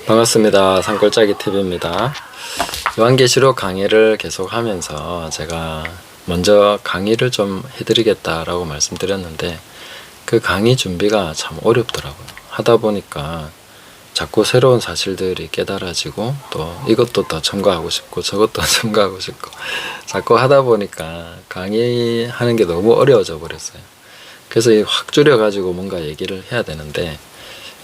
반갑습니다. 산골짜기 TV입니다. 요한계시록 강의를 계속 하면서 제가 먼저 강의를 좀 해드리겠다라고 말씀드렸는데 그 강의 준비가 참 어렵더라고요. 하다 보니까 자꾸 새로운 사실들이 깨달아지고 또 이것도 더 첨가하고 싶고 저것도 첨가하고 싶고 자꾸 하다 보니까 강의하는 게 너무 어려워져 버렸어요. 그래서 확 줄여가지고 뭔가 얘기를 해야 되는데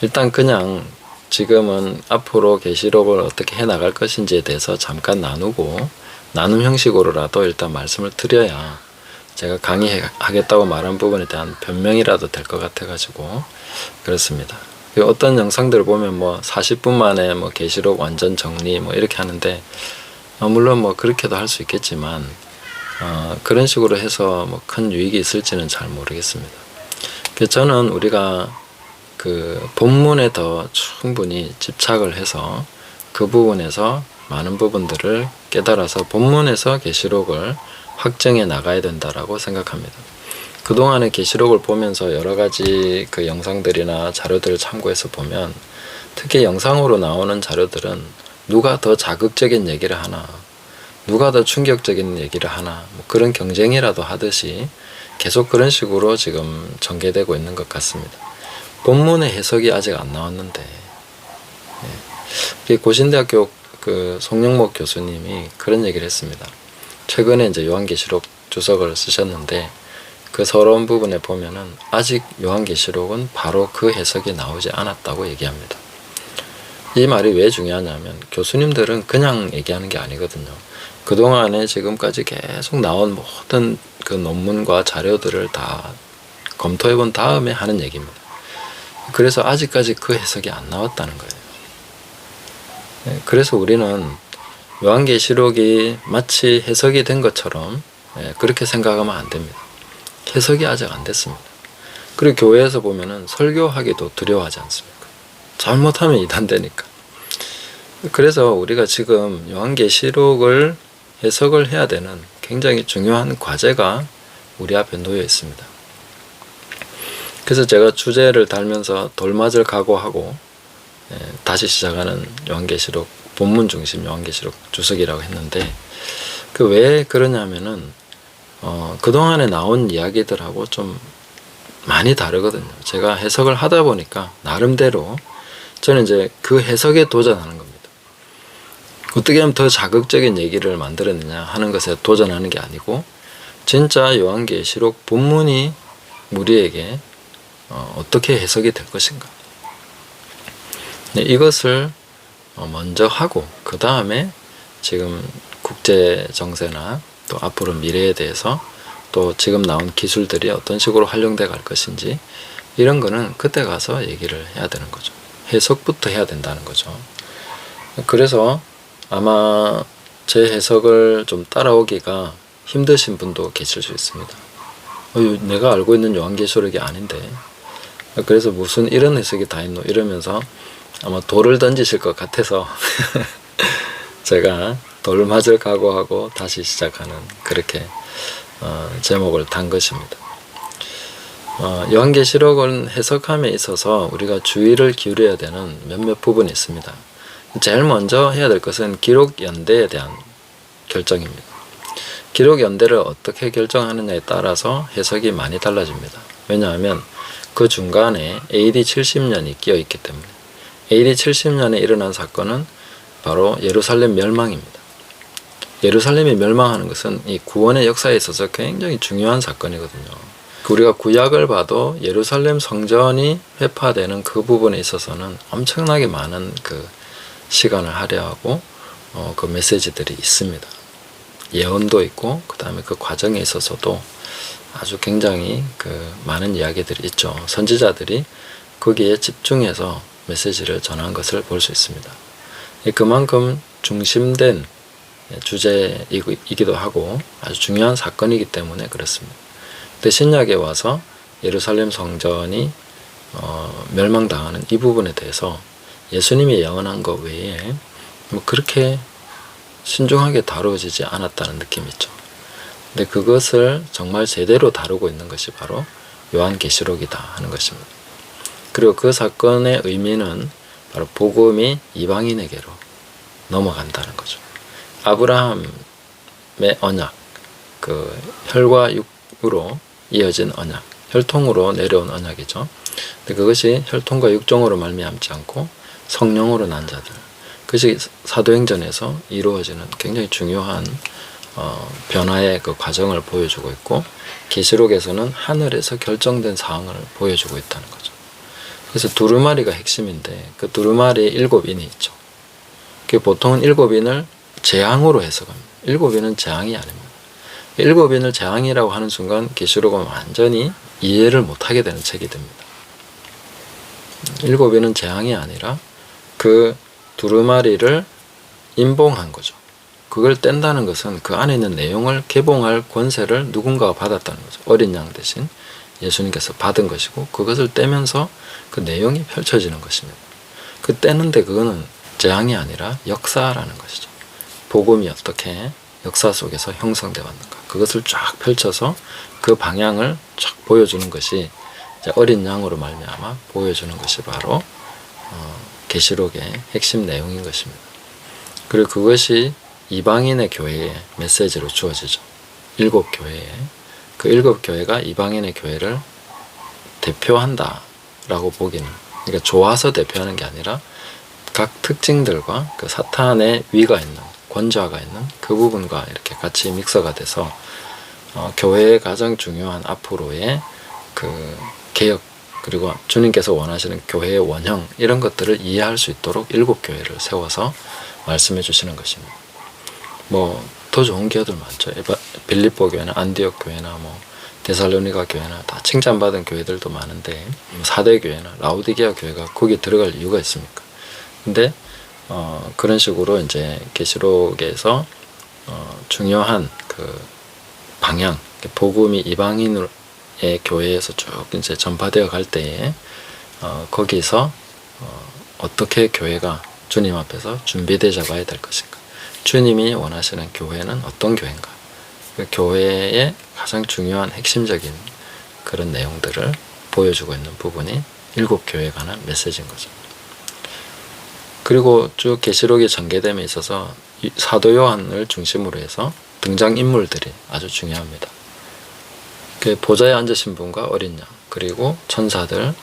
일단 그냥 지금은 앞으로 계시록을 어떻게 해 나갈 것인지에 대해서 잠깐 나누고 나눔 형식으로라도 일단 말씀을 드려야 제가 강의하겠다고 말한 부분에 대한 변명이라도 될 것 같아 가지고 그렇습니다. 어떤 영상들을 보면 뭐 40분 만에 뭐 계시록 완전 정리 뭐 이렇게 하는데 물론 뭐 그렇게도 할 수 있겠지만 그런 식으로 해서 뭐 큰 유익이 있을지는 잘 모르겠습니다. 그래서 저는 우리가 그 본문에 더 충분히 집착을 해서 그 부분에서 많은 부분들을 깨달아서 본문에서 계시록을 확정해 나가야 된다라고 생각합니다. 그동안의 계시록을 보면서 여러 가지 그 영상들이나 자료들을 참고해서 보면 특히 영상으로 나오는 자료들은 누가 더 자극적인 얘기를 하나, 누가 더 충격적인 얘기를 하나, 뭐 그런 경쟁이라도 하듯이 계속 그런 식으로 지금 전개되고 있는 것 같습니다. 본문의 해석이 아직 안 나왔는데, 고신대학교 그 송영목 교수님이 그런 얘기를 했습니다. 최근에 이제 요한계시록 주석을 쓰셨는데 그 서러운 부분에 보면은 아직 요한계시록은 바로 그 해석이 나오지 않았다고 얘기합니다. 이 말이 왜 중요하냐면 교수님들은 그냥 얘기하는 게 아니거든요. 그동안에 지금까지 계속 나온 모든 그 논문과 자료들을 다 검토해 본 다음에 하는 얘기입니다. 그래서 아직까지 그 해석이 안 나왔다는 거예요. 그래서 우리는 요한계시록이 마치 해석이 된 것처럼 그렇게 생각하면 안 됩니다. 해석이 아직 안 됐습니다. 그리고 교회에서 보면은 설교하기도 두려워하지 않습니까? 잘못하면 이단되니까. 그래서 우리가 지금 요한계시록을 해석을 해야 되는 굉장히 중요한 과제가 우리 앞에 놓여 있습니다. 그래서 제가 주제를 달면서 돌맞을 각오하고 다시 시작하는 요한계시록 본문 중심 요한계시록 주석이라고 했는데 그 왜 그러냐면은 그동안에 나온 이야기들하고 좀 많이 다르거든요. 제가 해석을 하다 보니까 나름대로 저는 이제 그 해석에 도전하는 겁니다. 어떻게 하면 더 자극적인 얘기를 만들어내냐 하는 것에 도전하는 게 아니고 진짜 요한계시록 본문이 우리에게 어떻게 해석이 될 것인가. 이것을 먼저 하고 그 다음에 지금 국제 정세나 또 앞으로 미래에 대해서 또 지금 나온 기술들이 어떤 식으로 활용돼 갈 것인지 이런 거는 그때 가서 얘기를 해야 되는 거죠. 해석부터 해야 된다는 거죠. 그래서 아마 제 해석을 좀 따라오기가 힘드신 분도 계실 수 있습니다. 내가 알고 있는 요한계시록이 아닌데 그래서 무슨 이런 해석이 다 있노 이러면서 아마 돌을 던지실 것 같아서 제가 돌 맞을 각오하고 다시 시작하는 그렇게 제목을 단 것입니다. 요한계시록은 해석함에 있어서 우리가 주의를 기울여야 되는 몇몇 부분이 있습니다. 제일 먼저 해야 될 것은 기록 연대에 대한 결정입니다. 기록 연대를 어떻게 결정하느냐에 따라서 해석이 많이 달라집니다. 왜냐하면 그 중간에 AD 70년이 끼어 있기 때문에 AD 70년에 일어난 사건은 바로 예루살렘 멸망입니다. 예루살렘이 멸망하는 것은 이 구원의 역사에 있어서 굉장히 중요한 사건이거든요. 우리가 구약을 봐도 예루살렘 성전이 회파되는 그 부분에 있어서는 엄청나게 많은 그 시간을 할애하고 그 메시지들이 있습니다. 예언도 있고 그 다음에 그 과정에 있어서도 아주 굉장히 그 많은 이야기들이 있죠. 선지자들이 거기에 집중해서 메시지를 전한 것을 볼 수 있습니다. 그만큼 중심된 주제이기도 하고 아주 중요한 사건이기 때문에 그렇습니다. 근데 신약에 와서 예루살렘 성전이 멸망당하는 이 부분에 대해서 예수님이 예언한 것 외에 뭐 그렇게 신중하게 다루어지지 않았다는 느낌이 있죠. 근데 그것을 정말 제대로 다루고 있는 것이 바로 요한계시록이다 하는 것입니다. 그리고 그 사건의 의미는 바로 복음이 이방인에게로 넘어간다는 거죠. 아브라함의 언약, 그 혈과 육으로 이어진 언약, 혈통으로 내려온 언약이죠. 근데 그것이 혈통과 육종으로 말미암지 않고 성령으로 난 자들, 그것이 사도행전에서 이루어지는 굉장히 중요한 변화의 그 과정을 보여주고 있고, 계시록에서는 하늘에서 결정된 사항을 보여주고 있다는 거죠. 그래서 두루마리가 핵심인데, 그 두루마리에 7인이 있죠. 그 보통은 7인을 재앙으로 해석합니다. 7인은 재앙이 아닙니다. 7인을 재앙이라고 하는 순간 계시록은 완전히 이해를 못하게 되는 책이 됩니다. 7인은 재앙이 아니라 그 두루마리를 임봉한 거죠. 그걸 뗀다는 것은 그 안에 있는 내용을 개봉할 권세를 누군가가 받았다는 거죠. 어린 양 대신 예수님께서 받은 것이고, 그것을 떼면서 그 내용이 펼쳐지는 것입니다. 그 떼는데 그거는 재앙이 아니라 역사라는 것이죠. 복음이 어떻게 역사 속에서 형성되어 왔는가, 그것을 쫙 펼쳐서 그 방향을 쫙 보여주는 것이 이제 어린 양으로 말미암아 보여주는 것이 바로 계시록의 핵심 내용인 것입니다. 그리고 그것이 이방인의 교회의 메시지로 주어지죠. 7교회에. 그 7교회가 이방인의 교회를 대표한다라고 보기는, 그러니까 좋아서 대표하는 게 아니라 각 특징들과 그 사탄의 위가 있는, 권좌가 있는 그 부분과 이렇게 같이 믹서가 돼서 교회의 가장 중요한 앞으로의 그 개혁, 그리고 주님께서 원하시는 교회의 원형, 이런 것들을 이해할 수 있도록 7교회를 세워서 말씀해 주시는 것입니다. 뭐 더 좋은 교회들 많죠. 빌립보 교회나 안디옥 교회나 뭐 데살로니가 교회나 다 칭찬받은 교회들도 많은데, 사대 교회나 라우디게아 교회가 거기 들어갈 이유가 있습니까? 근데 그런 식으로 이제 계시록에서 중요한 그 방향, 복음이 이방인의 교회에서 쭉 이제 전파되어 갈 때에 거기서 어떻게 교회가 주님 앞에서 준비되어 가야 될 것인가, 주님이 원하시는 교회는 어떤 교회인가, 그 교회의 가장 중요한 핵심적인 그런 내용들을 보여주고 있는 부분이 7교회에 관한 메시지인 거죠. 그리고 쭉 계시록이 전개됨에 있어서 사도 요한을 중심으로 해서 등장인물들이 아주 중요합니다. 그 보좌에 앉으신 분과 어린 양, 그리고 천사들,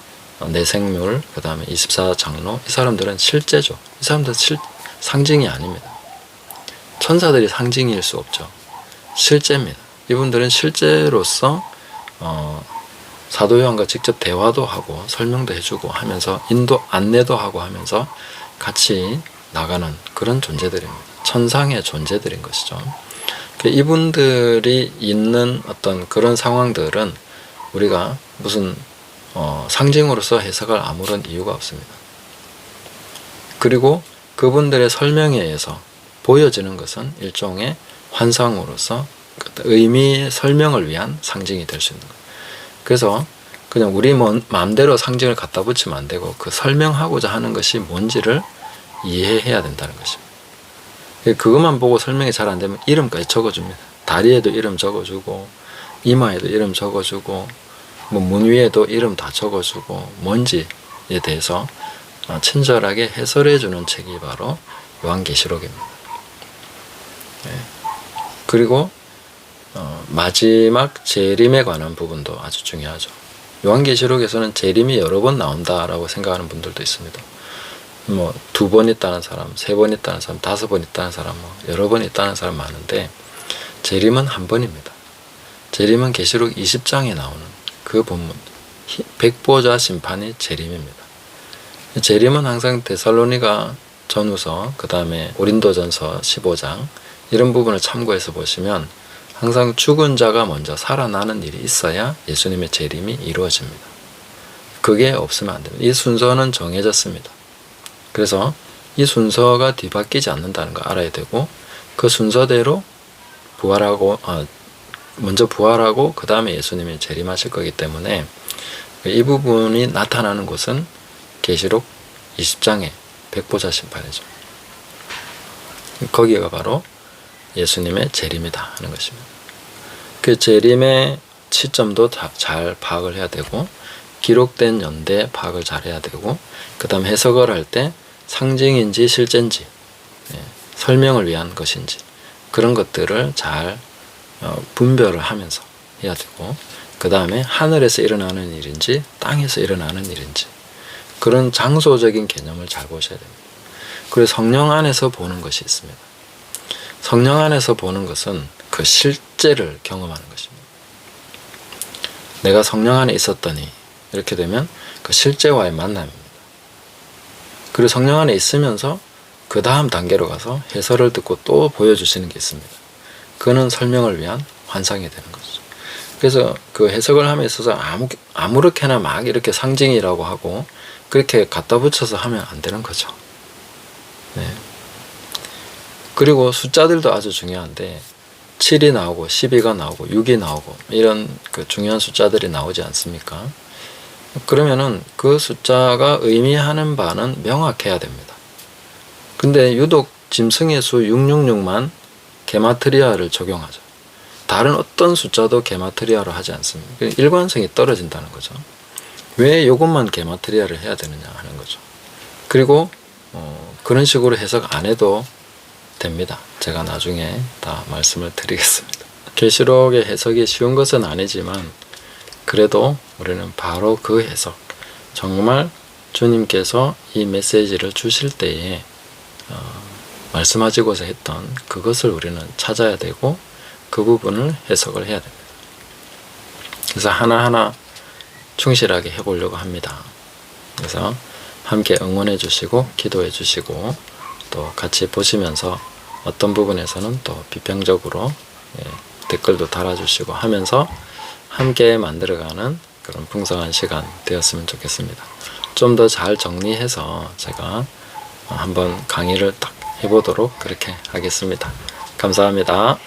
내생물, 그 다음에 24장로, 이 사람들은 실제죠. 이 사람들은 상징이 아닙니다. 천사들이 상징일 수 없죠. 실제입니다. 이분들은 실제로서 사도 요한과 직접 대화도 하고 설명도 해주고 하면서 안내도 하고 하면서 같이 나가는 그런 존재들입니다. 천상의 존재들인 것이죠. 이분들이 있는 어떤 그런 상황들은 우리가 무슨 상징으로서 해석할 아무런 이유가 없습니다. 그리고 그분들의 설명에 의해서 보여지는 것은 일종의 환상으로서 의미의 설명을 위한 상징이 될 수 있는 거예요. 그래서 그냥 우리 마음대로 상징을 갖다 붙이면 안 되고, 그 설명하고자 하는 것이 뭔지를 이해해야 된다는 것입니다. 그것만 보고 설명이 잘 안 되면 이름까지 적어줍니다. 다리에도 이름 적어주고, 이마에도 이름 적어주고, 뭐 문 위에도 이름 다 적어주고, 뭔지에 대해서 친절하게 해설해주는 책이 바로 요한계시록입니다. 그리고 마지막 재림에 관한 부분도 아주 중요하죠. 요한계시록에서는 재림이 여러 번 나온다라고 생각하는 분들도 있습니다. 뭐 2번 있다는 사람, 3번 있다는 사람, 5번 있다는 사람, 뭐 여러 번 있다는 사람 많은데, 재림은 한 번입니다. 재림은 계시록 20장에 나오는 그 본문, 백보자 심판이 재림입니다. 재림은 항상 데살로니가 전후서, 그 다음에 고린도전서 15장, 이런 부분을 참고해서 보시면 항상 죽은 자가 먼저 살아나는 일이 있어야 예수님의 재림이 이루어집니다. 그게 없으면 안 됩니다. 이 순서는 정해졌습니다. 그래서 이 순서가 뒤바뀌지 않는다는 거 알아야 되고, 그 순서대로 먼저 부활하고 그 다음에 예수님이 재림하실 거기 때문에 이 부분이 나타나는 곳은 계시록 20장의 백보자 심판이죠. 거기가 바로 예수님의 재림이다 하는 것입니다. 그 재림의 시점도 잘 파악을 해야 되고, 기록된 연대 파악을 잘 해야 되고, 그 다음 해석을 할 때 상징인지 실제인지, 설명을 위한 것인지, 그런 것들을 잘 분별을 하면서 해야 되고, 그 다음에 하늘에서 일어나는 일인지 땅에서 일어나는 일인지, 그런 장소적인 개념을 잘 보셔야 됩니다. 그리고 성령 안에서 보는 것이 있습니다. 성령 안에서 보는 것은 그 실제를 경험하는 것입니다. 내가 성령 안에 있었더니, 이렇게 되면 그 실제와의 만남입니다. 그리고 성령 안에 있으면서 그 다음 단계로 가서 해설을 듣고 또 보여주시는 게 있습니다. 그거는 설명을 위한 환상이 되는 거죠. 그래서 그 해석을 함에 있어서 아무렇게나 막 이렇게 상징이라고 하고 그렇게 갖다 붙여서 하면 안 되는 거죠. 네. 그리고 숫자들도 아주 중요한데 7이 나오고 12가 나오고 6이 나오고 이런 그 중요한 숫자들이 나오지 않습니까? 그러면은 그 숫자가 의미하는 바는 명확해야 됩니다. 근데 유독 짐승의 수 666만 게마트리아를 적용하죠. 다른 어떤 숫자도 게마트리아로 하지 않습니다. 일관성이 떨어진다는 거죠. 왜 이것만 게마트리아를 해야 되느냐 하는 거죠. 그리고 그런 식으로 해석 안 해도 됩니다. 제가 나중에 다 말씀을 드리겠습니다. 계시록의 해석이 쉬운 것은 아니지만 그래도 우리는 바로 그 해석, 정말 주님께서 이 메시지를 주실 때에 말씀하시고자 했던 그것을 우리는 찾아야 되고 그 부분을 해석을 해야 됩니다. 그래서 하나하나 충실하게 해보려고 합니다. 그래서 함께 응원해 주시고 기도해 주시고 또 같이 보시면서 어떤 부분에서는 또 비평적으로 댓글도 달아주시고 하면서 함께 만들어가는 그런 풍성한 시간 되었으면 좋겠습니다. 좀 더 잘 정리해서 제가 한번 강의를 딱 해보도록 그렇게 하겠습니다. 감사합니다.